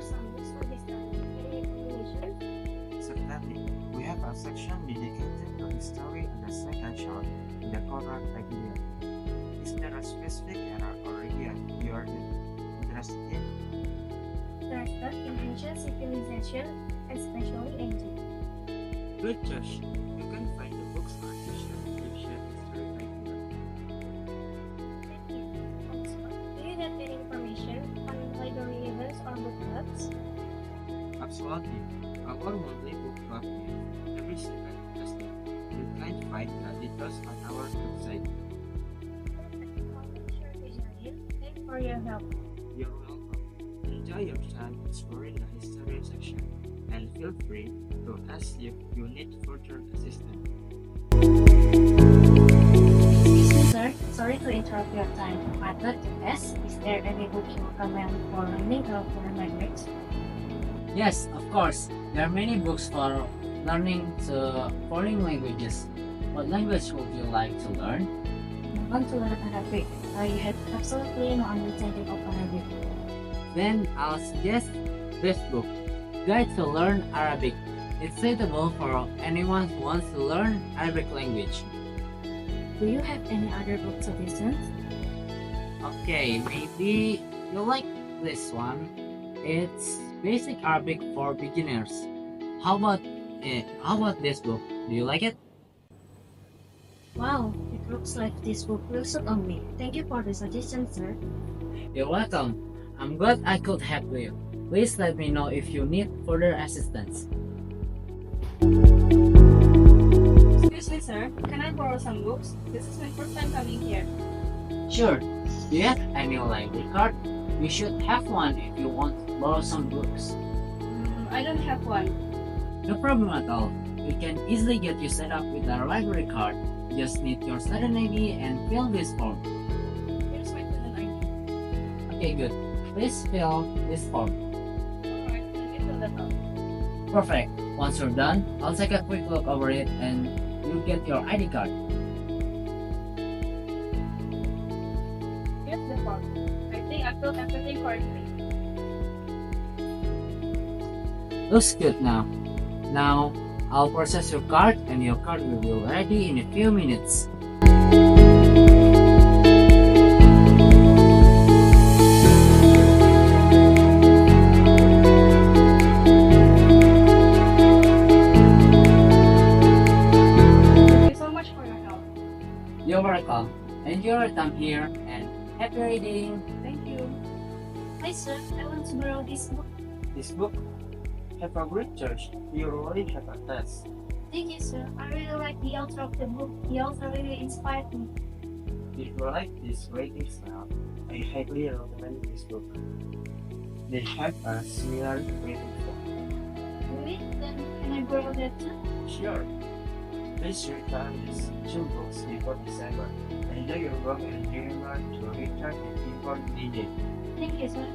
some books for history. Any recommendations? Certainly, we have a section dedicated to history and a second shelf in the correct idea. Is there a specific era or region you are interested in? Interested in ancient civilization, especially Egypt. Good choice. You can find the books on ancient Egyptian history right here. Thank you. Also, do you have any information on library events or book clubs? Absolutely. Our monthly book club meets every second Thursday. You can find the details on our website. I'll make sure to join in. Thanks for your help. You're welcome. Enjoy your time exploring the history section and feel free to ask if you need further assistance. Excuse me, sir. Sorry to interrupt your time. I'd like to ask, is there any book you recommend for learning a foreign language? Yes, of course. There are many books for learning foreign languages. What language would you like to learn? I want to learn Arabic. I have absolutely no understanding of Arabic. Then I'll suggest this book, Guide to Learn Arabic. It's suitable for anyone who wants to learn Arabic language. Do you have any other book suggestions? Okay, maybe you like this one. It's Basic Arabic for Beginners. How about this book? Do you like it? Wow, it looks like this book will suit on me. Thank you for the suggestion, sir. You're welcome. I'm glad I could help you. Please let me know if you need further assistance. Excuse me, sir. Can I borrow some books? This is my first time coming here. Sure. Do you have any library card? You should have one if you want to borrow some books. I don't have one. No problem at all. We can easily get you set up with our library card. You just need your student ID and fill this form. Here's my student ID. Okay, good. Please fill this form. Alright, let me fill that out. Perfect. Once you're done, I'll take a quick look over it and you'll get your ID card. Here's the form. I think I filled everything correctly. Looks good now. Now, I'll process your card and your card will be ready in a few minutes. Thank you so much for your help. You're welcome. Enjoy your time here and happy reading. Thank you. Hi, sir. I want to borrow this book. This book? Have a great choice. You already have a test. Thank you, sir. I really like the author of the book. The author really inspired me. If you like this writing style, I highly recommend this book. They have a similar writing style. Really? Then can I borrow that too? Sure. Please return these two books before December. Enjoy your work and remember to return it before needed. Thank you, sir.